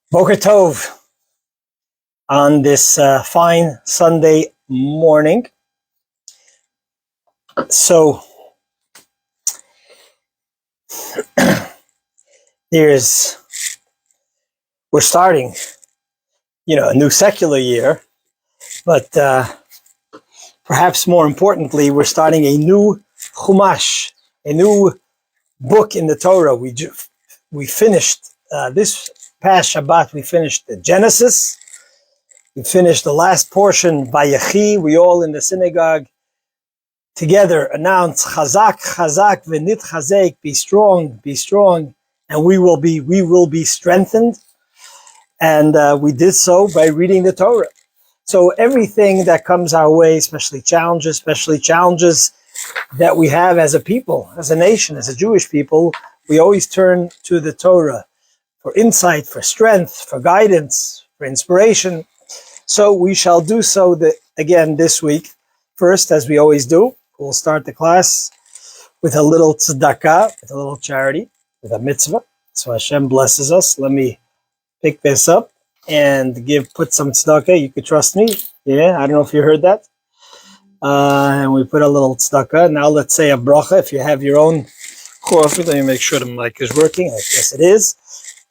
Boker Tov on this fine Sunday morning. So we're starting, a new secular year, but perhaps more importantly, we're starting a new Chumash, a new book in the Torah. We finished this past Shabbat. We finished the Genesis. We finished the last portion, Vayechi. We all in the synagogue together announce Chazak, Chazak, v'nit chazek, be strong, and we will be strengthened. And we did so by reading the Torah. So everything that comes our way, especially challenges that we have as a people, as a nation, as a Jewish people, we always turn to the Torah for insight, for strength, for guidance, for inspiration. So we shall do so again this week. First, as we always do, we'll start the class with a little tzedakah, with a little charity, with a mitzvah. So Hashem blesses us. Let me pick this up and put some tzedakah. You could trust me. Yeah, I don't know if you heard that. And we put a little tzedakah. Now let's say a bracha. If you have your own coffee, let me make sure the mic is working. I guess it is.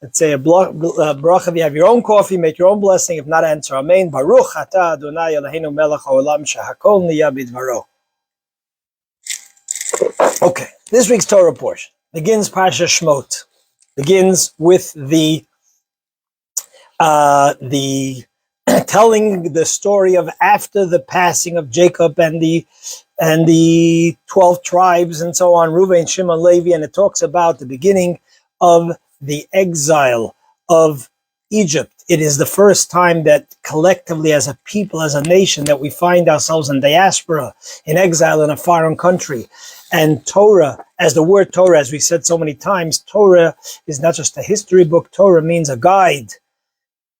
Let's say a bracha. If you have your own coffee, make your own blessing. If not, answer Amen. Baruch atah Adonai Eloheinu melech haolam shehakol niya bidvaro. Okay, this week's Torah portion begins Parsha Shmot. Begins with the telling the story of after the passing of Jacob and the 12 tribes and so on, Reuven, Shimon, Levi, and it talks about the beginning of the exile of Egypt. It is the first time that collectively as a people, as a nation, that we find ourselves in diaspora, in exile in a foreign country. And Torah, as the word Torah, as we said so many times, Torah is not just a history book. Torah means a guide.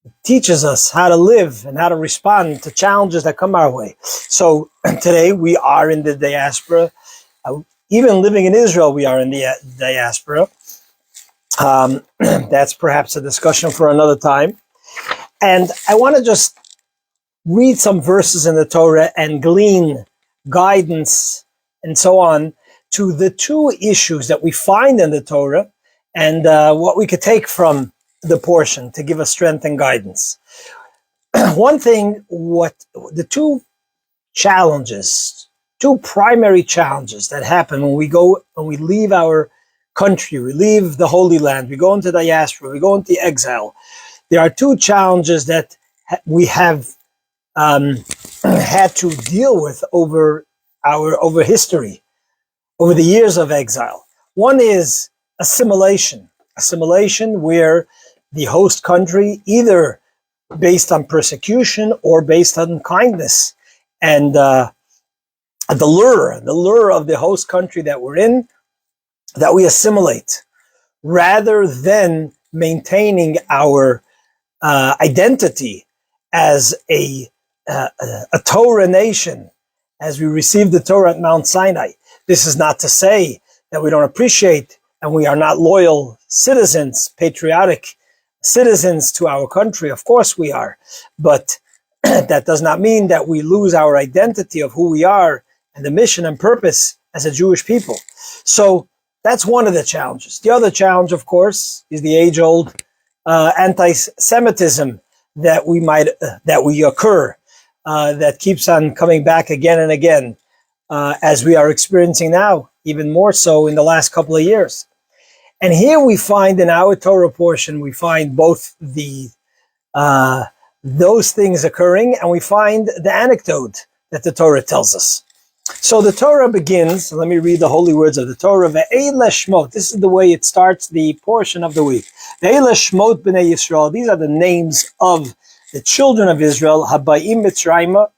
It teaches us how to live and how to respond to challenges that come our way. So today we are in the diaspora. Even living in Israel, we are in the diaspora. That's perhaps a discussion for another time. And I want to just read some verses in the Torah and glean guidance and so on to the two issues that we find in the Torah and what we could take from the portion to give us strength and guidance. One thing, the two primary challenges that happen when we leave our country, we leave the Holy Land, we go into diaspora, we go into exile. There are two challenges that we have had to deal with over history, over the years of exile. One is assimilation where the host country, either based on persecution or based on kindness, and the lure of the host country that we're in, that we assimilate, rather than maintaining our identity as a Torah nation, as we receive the Torah at Mount Sinai. This is not to say that we don't appreciate and we are not loyal citizens, patriotic citizens to our country. Of course we are. But that does not mean that we lose our identity of who we are and the mission and purpose as a Jewish people. So that's one of the challenges. The other challenge, of course, is the age-old antisemitism that keeps on coming back again and again, as we are experiencing now, even more so in the last couple of years. And here we find in our Torah portion, we find both those things occurring, and we find the anecdote that the Torah tells us. So the Torah begins, let me read the holy words of the Torah. Ve'ele Shmot, this is the way it starts the portion of the week. Ve'ele Shmot b'nei Yisrael, these are the names of the children of Israel, Habayim Mitzrayma,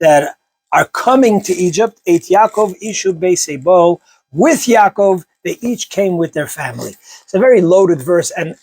that are coming to Egypt. Et Yaakov ishu be'sebo, with Yaakov, they each came with their family. It's a very loaded verse, and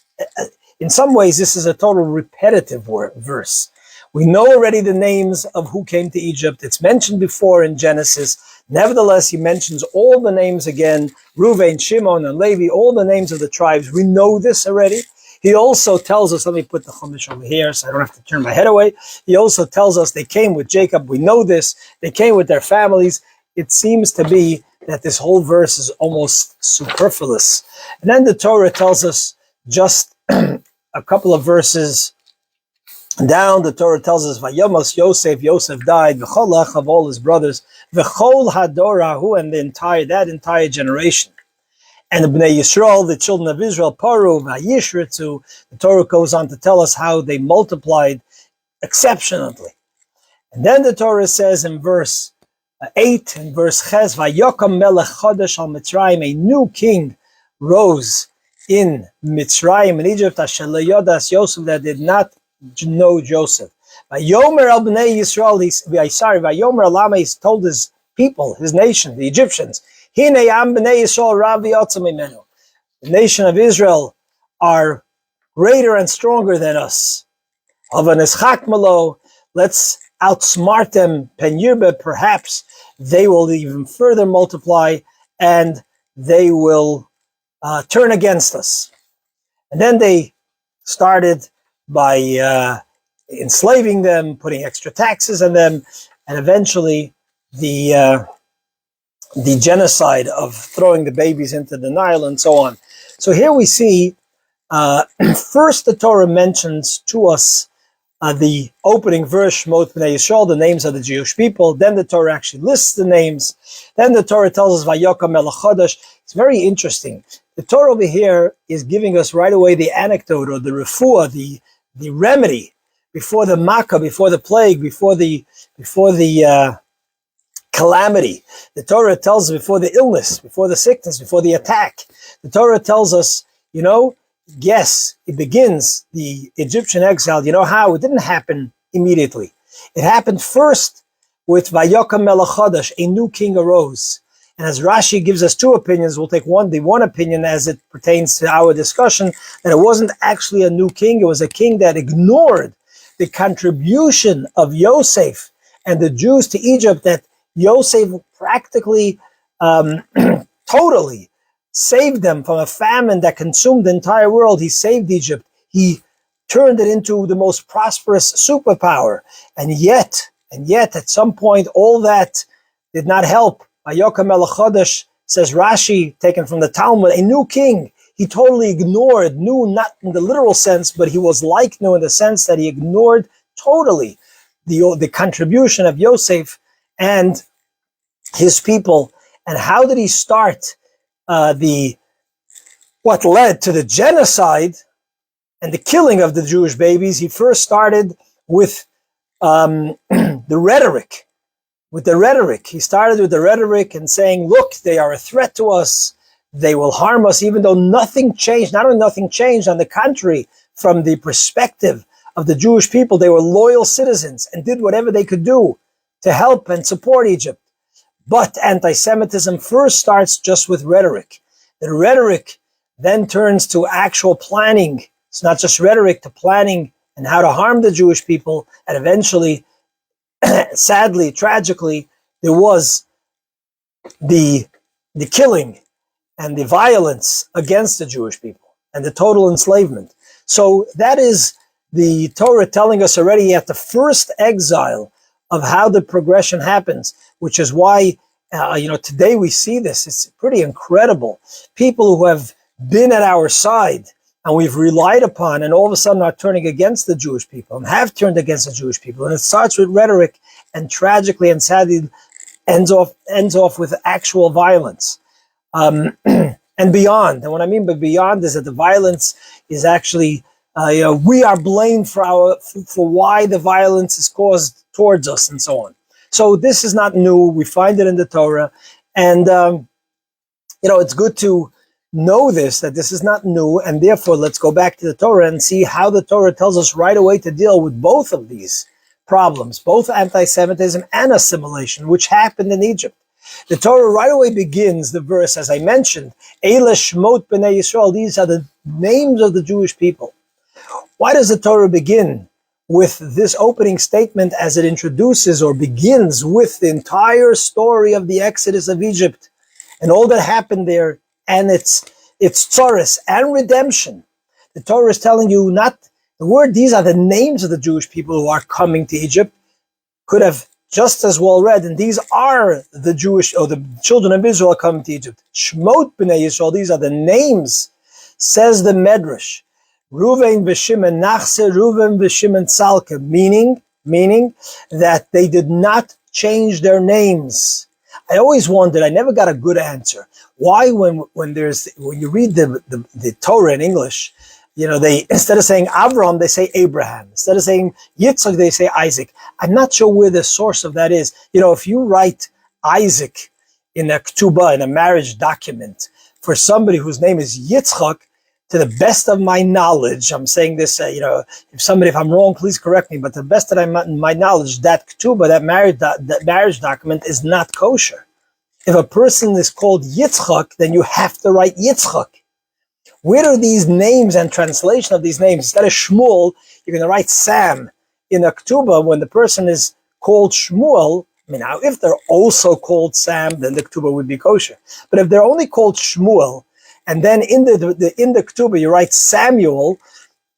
in some ways this is a total repetitive verse. We know already the names of who came to Egypt. It's mentioned before in Genesis. Nevertheless, he mentions all the names again, Reuven, Shimon, and Levi, all the names of the tribes. We know this already. He also tells us, let me put the Chumash over here so I don't have to turn my head away. He also tells us they came with Jacob. We know this. They came with their families. It seems to be that this whole verse is almost superfluous. And then the Torah tells us just a couple of verses down, the Torah tells us, Vayamos Yosef, Yosef died, V'cholach of all his brothers, V'chol Hadorahu, and that entire generation. And the Bnei Yisrael, the children of Israel, Paru, Vayishritzu, the Torah goes on to tell us how they multiplied exceptionally. And then the Torah says in verse 8, in verse Ches, Vayokam melech chodesh al Mitzrayim, a new king rose in Mitzrayim, in Egypt, Asher lo yodas Yosef, that did not know Joseph. Vayomer al Bnei Yisrael, Vayomer al Am, he told his people, his nation, the Egyptians, Hine am Bnei Yisrael rav v'yotzam imenu. The nation of Israel are greater and stronger than us. Hava neschak malo, let's outsmart them. Pen yirbe, perhaps they will even further multiply and they will turn against us. And then they started by enslaving them, putting extra taxes on them, and eventually the genocide of throwing the babies into the Nile and so on. So here we see, first the Torah mentions to us the opening verse, Shmot Bnei Yisrael, the names of the Jewish people. Then the Torah actually lists the names. Then the Torah tells us, Vayokam melech chodesh. It's very interesting. The Torah over here is giving us right away the anecdote or the refuah, the remedy before the makkah, before the plague, before the calamity. The Torah tells us before the illness, before the sickness, before the attack. The Torah tells us, yes, it begins the Egyptian exile. You know how? It didn't happen immediately. It happened first with Vayokam melech chodesh, a new king arose. And as Rashi gives us two opinions, we'll take the one opinion as it pertains to our discussion, that it wasn't actually a new king. It was a king that ignored the contribution of Yosef and the Jews to Egypt, that Yosef practically, totally saved them from a famine that consumed the entire world. He saved Egypt. He turned it into the most prosperous superpower. And yet, at some point, all that did not help. Vayokam melech chodesh, says Rashi, taken from the Talmud, a new king. He totally ignored, new not in the literal sense, but he was like new in the sense that he ignored totally the contribution of Yosef and his people. And how did he start what led to the genocide and the killing of the Jewish babies? He first started with the rhetoric. He started with the rhetoric and saying, look, they are a threat to us. They will harm us, even though nothing changed. Not only nothing changed, on the contrary, from the perspective of the Jewish people, they were loyal citizens and did whatever they could do to help and support Egypt. But anti-Semitism first starts just with rhetoric. The rhetoric then turns to actual planning. It's not just rhetoric, to planning and how to harm the Jewish people. And eventually, sadly, tragically, there was the killing and the violence against the Jewish people and the total enslavement. So that is the Torah telling us already at the first exile of how the progression happens, which is why, today we see this. It's pretty incredible. People who have been at our side and we've relied upon, and all of a sudden are turning against the Jewish people and have turned against the Jewish people. And it starts with rhetoric and tragically and sadly ends off with actual violence. And beyond. And what I mean by beyond is that the violence is actually, we are blamed for why the violence is caused towards us and so on. So this is not new. We find it in the Torah. And, it's good to know that this is not new. And therefore, let's go back to the Torah and see how the Torah tells us right away to deal with both of these problems, both anti-Semitism and assimilation, which happened in Egypt. The Torah right away begins the verse, as I mentioned, Eile Shmot Bnei Yisrael. These are the names of the Jewish people. Why does the Torah begin with this opening statement as it introduces or begins with the entire story of the Exodus of Egypt and all that happened there and its tzoros and redemption? The Torah is telling you not the word, these are the names of the Jewish people who are coming to Egypt, could have just as well read, and these are the Jewish, or the children of Israel coming to Egypt. Shmot b'nei Yisrael, these are the names, says the Medrash. Ruven v'Shimon Nachse, Ruven v'Shimon Tzalke, meaning that they did not change their names. I always wondered, I never got a good answer. Why when you read the Torah in English, they, instead of saying Avraham, they say Abraham. Instead of saying Yitzchak, they say Isaac. I'm not sure where the source of that is. If you write Isaac in a ketubah, in a marriage document, for somebody whose name is Yitzchak, to the best of my knowledge, I'm saying this, if I'm wrong, please correct me, but to the best of my knowledge, that ketubah, that marriage document is not kosher. If a person is called Yitzchak, then you have to write Yitzchak. Where are these names and translation of these names? Instead of Shmuel, you're going to write Sam in a ketubah when the person is called Shmuel. Now, if they're also called Sam, then the ketubah would be kosher. But if they're only called Shmuel, and then in the ketubah you write Samuel,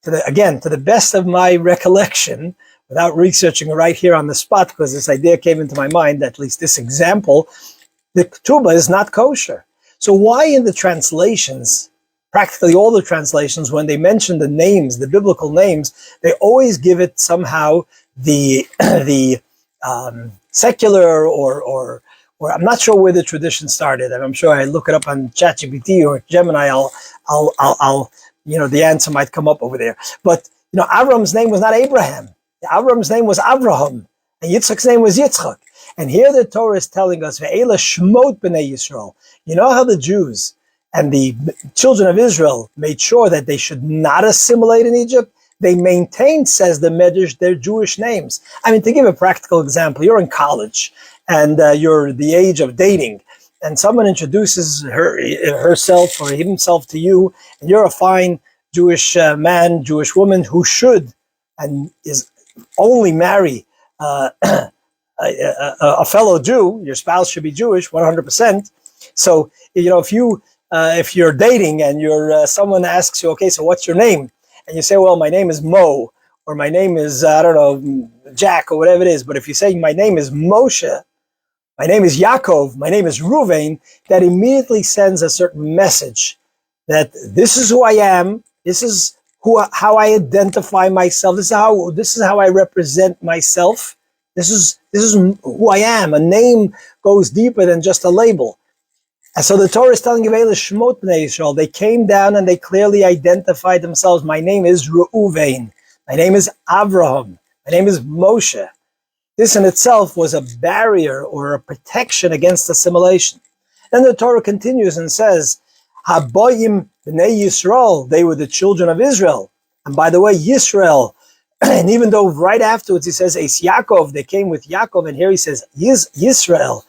to the best of my recollection, without researching right here on the spot, because this idea came into my mind, at least this example, the ketubah is not kosher. So why in the translations, practically all the translations, when they mention the names, the biblical names, they always give it somehow the secular or I'm not sure where the tradition started, and I'm sure I look it up on ChatGPT or Gemini, I'll the answer might come up over there. But Avram's name was not Abraham. Avram's name was Avraham, and Yitzchak's name was Yitzchak. And here the Torah is telling us, Ve'ela Shmot b'nei Yisrael. You know how the Jews and the children of Israel made sure that they should not assimilate in Egypt? They maintained, says the Medrash, their Jewish names. I mean, to give a practical example, you're in college and you're the age of dating, and someone introduces herself or himself to you, and you're a fine Jewish man, Jewish woman who should and is only marry a fellow Jew. Your spouse should be Jewish, 100%. So, if you're dating and someone asks you, okay, so what's your name? And you say, well, my name is Mo, or my name is, Jack, or whatever it is. But if you say, my name is Moshe, my name is Yaakov, my name is Ruvain, that immediately sends a certain message that this is who I am, this is how I identify myself, this is how I represent myself, this is who I am. A name goes deeper than just a label. And so the Torah is telling you, Shmot b'nei Yisrael, they came down and they clearly identified themselves. My name is Reuven. My name is Avraham. My name is Moshe. This in itself was a barrier or a protection against assimilation. Then the Torah continues and says, Haboyim b'nei Yisrael, they were the children of Israel. And by the way, Yisrael, and even though right afterwards he says, Eis Yaakov, they came with Yaakov, and here he says, Yisrael.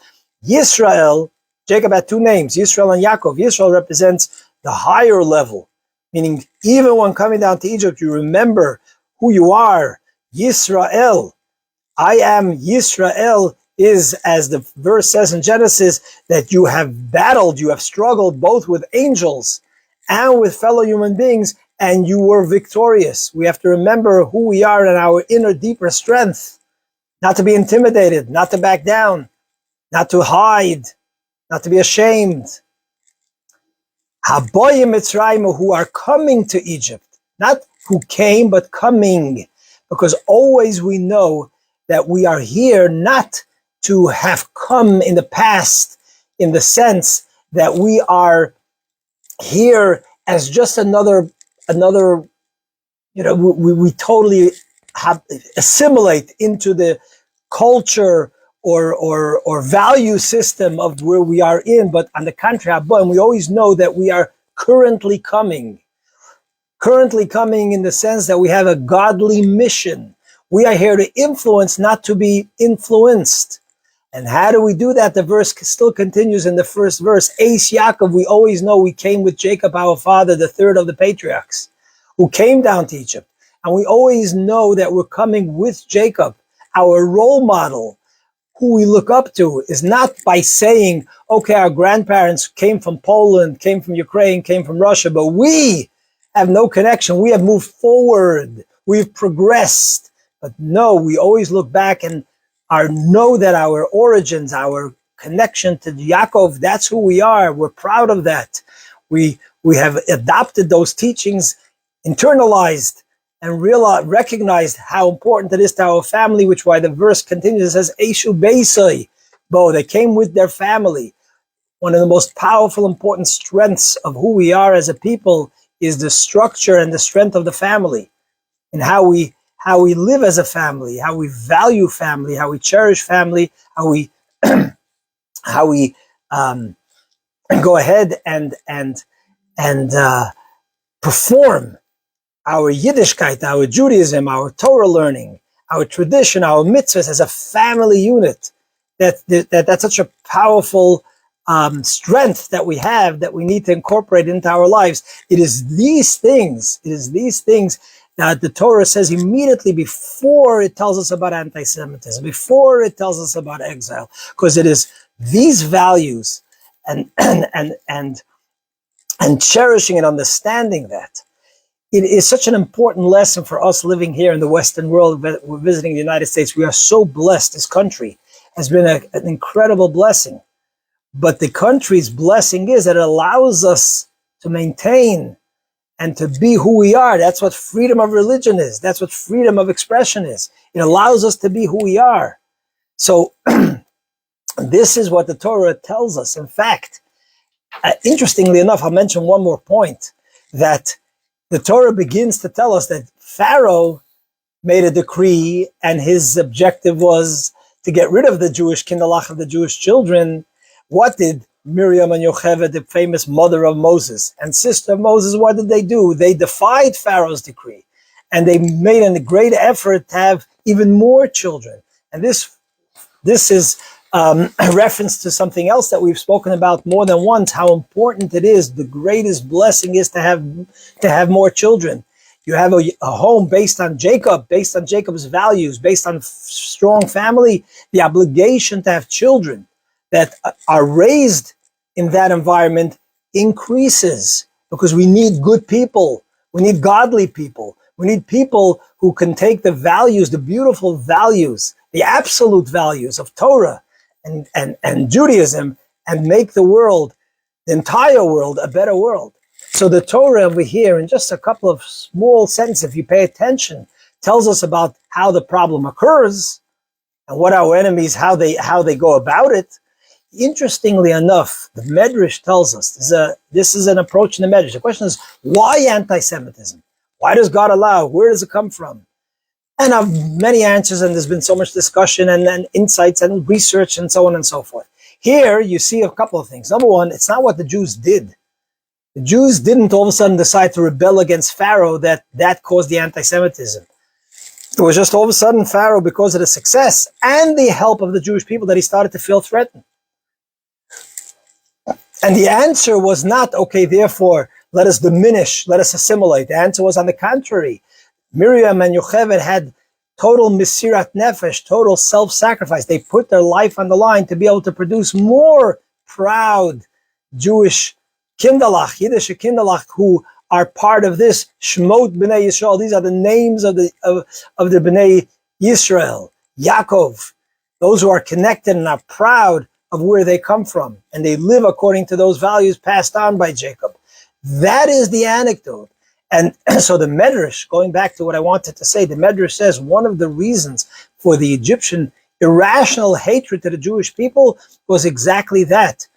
Yisrael, Jacob had two names, Yisrael and Yaakov. Yisrael represents the higher level, meaning even when coming down to Egypt, you remember who you are. Yisrael. I am Yisrael is, as the verse says in Genesis, that you have battled, you have struggled both with angels and with fellow human beings, and you were victorious. We have to remember who we are and our inner, deeper strength, not to be intimidated, not to back down, not to hide, not to be ashamed. Haboyim Mitzrayim, who are coming to Egypt, not who came, but coming, because always we know that we are here not to have come in the past, in the sense that we are here as just another, we totally assimilate into the culture or value system of where we are in, but on the contrary, and we always know that we are currently coming in the sense that we have a godly mission. We are here to influence, not to be influenced. And how do we do that? The verse still continues in the first verse. Eis Yaakov, we always know we came with Jacob, our father, the third of the patriarchs, who came down to Egypt. And we always know that we're coming with Jacob. Our role model, who we look up to, is not by saying, okay, our grandparents came from Poland, came from Ukraine, came from Russia, but we, have no connection. We have moved forward. We've progressed. But no, we always look back and know that our origins, our connection to Yaakov, that's who we are. We're proud of that. We have adopted those teachings, internalized, and recognized how important it is to our family, which why the verse continues, it says, Eshu Beisai, Bo, they came with their family. One of the most powerful, important strengths of who we are as a people is the structure and the strength of the family, and how we live as a family, how we value family, how we cherish family, how we go ahead and perform our Yiddishkeit, our Judaism, our Torah learning, our tradition, our mitzvahs as a family unit. That's such a powerful strength that we have, that we need to incorporate into our lives. It is these things that the Torah says immediately before it tells us about anti-Semitism, before it tells us about exile, because it is these values and cherishing and understanding that. It is such an important lesson for us living here in the Western world. We're visiting the United States. We are so blessed. This country has been an incredible blessing. But the country's blessing is that it allows us to maintain and to be who we are. That's what freedom of religion is. That's what freedom of expression is. It allows us to be who we are. So this is what the Torah tells us. In fact, interestingly enough, I'll mention one more point, that the Torah begins to tell us that Pharaoh made a decree, and his objective was to get rid of the Jewish kindalach, of the Jewish children. What did Miriam and Yocheved, the famous mother of Moses and sister of Moses, what did they do? They defied Pharaoh's decree, and they made a great effort to have even more children. And this is a reference to something else that we've spoken about more than once, how important it is. The greatest blessing is to have more children. You have a home based on Jacob, based on Jacob's values, based on strong family, the obligation to have children that are raised in that environment increases, because we need good people. We need godly people. We need people who can take the values, the beautiful values, the absolute values of Torah and Judaism, and make the world, the entire world, a better world. So the Torah over here, in just a couple of small sentences, if you pay attention, tells us about how the problem occurs and what our enemies, how they go about it. Interestingly enough, the Medrash tells us, this is an approach in the Medrash. The question is, why anti-Semitism? Why does God allow? Where does it come from? And I have many answers, and there's been so much discussion and insights and research and so on and so forth. Here you see a couple of things. Number one, it's not what the Jews did. The Jews didn't all of a sudden decide to rebel against Pharaoh that caused the anti-Semitism. It was just all of a sudden Pharaoh, because of the success and the help of the Jewish people, that he started to feel threatened. And the answer was not, okay, therefore, let us diminish, let us assimilate. The answer was on the contrary. Miriam and Yocheved had total misirat nefesh, total self-sacrifice. They put their life on the line to be able to produce more proud Jewish kindalach, Yiddish kindalach, who are part of this Shmot B'nai Yisrael. These are the names of the B'nai Yisrael, Yaakov, those who are connected and are proud of where they come from, and they live according to those values passed on by Jacob. That is the anecdote. And so the Medrash, going back to what I wanted to say, the Medrash says one of the reasons for the Egyptian irrational hatred to the Jewish people was exactly that,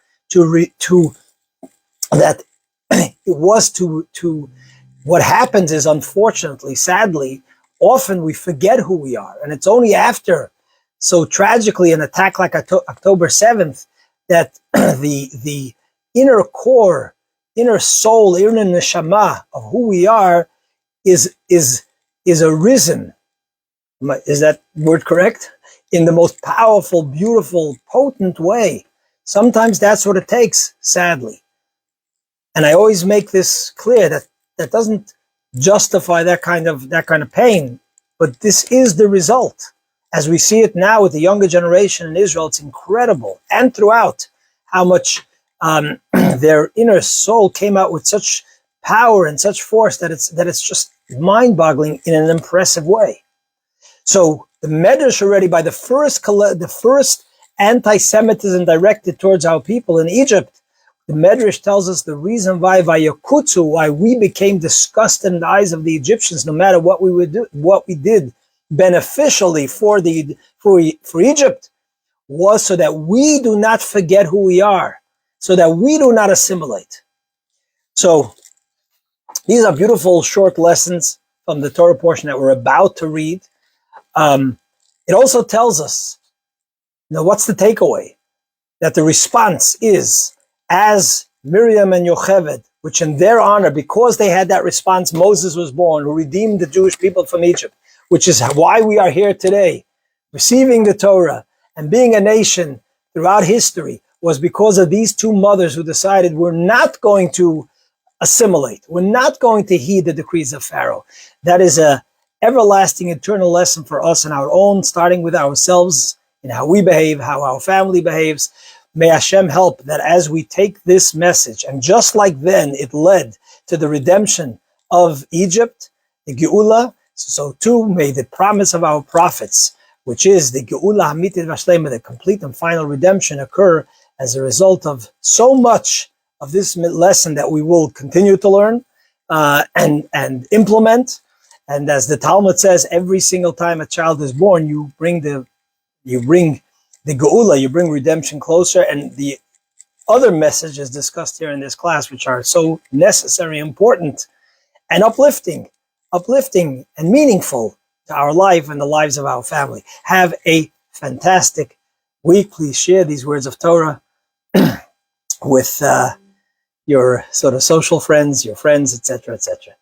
what happens is, unfortunately, sadly, often we forget who we are. And it's only after, so tragically, an attack like October 7th, that the inner core, inner soul, inner neshama of who we are is arisen. Is that word correct? In the most powerful, beautiful, potent way. Sometimes that's what it takes, sadly. And I always make this clear that doesn't justify that kind of pain, but this is the result. As we see it now with the younger generation in Israel, it's incredible, and throughout, how much their inner soul came out with such power and such force that it's just mind-boggling in an impressive way. So the Medrash already, by the first anti-Semitism directed towards our people in Egypt, the Medrash tells us the reason why we became disgusted in the eyes of the Egyptians, no matter what we did beneficially for Egypt, was so that we do not forget who we are, so that we do not assimilate. So these are beautiful short lessons from the Torah portion that we're about to read. It also tells us, what's the takeaway? That the response is, as Miriam and Yocheved, which in their honor, because they had that response, Moses was born, who redeemed the Jewish people from Egypt, which is why we are here today, receiving the Torah and being a nation throughout history, was because of these two mothers who decided we're not going to assimilate. We're not going to heed the decrees of Pharaoh. That is a everlasting, eternal lesson for us in our own, starting with ourselves, in how we behave, how our family behaves. May Hashem help that as we take this message, and just like then it led to the redemption of Egypt, the Geula, so too may the promise of our prophets, which is the Geula Hamitit Vashlema, the complete and final redemption, occur as a result of so much of this lesson that we will continue to learn and implement. And as the Talmud says, every single time a child is born, you bring the Geula, you bring redemption closer. And the other messages discussed here in this class, which are so necessary, important, and uplifting and meaningful to our life and the lives of our family. Have a fantastic week. Please share these words of Torah with your sort of social friends, your friends, etc., etc.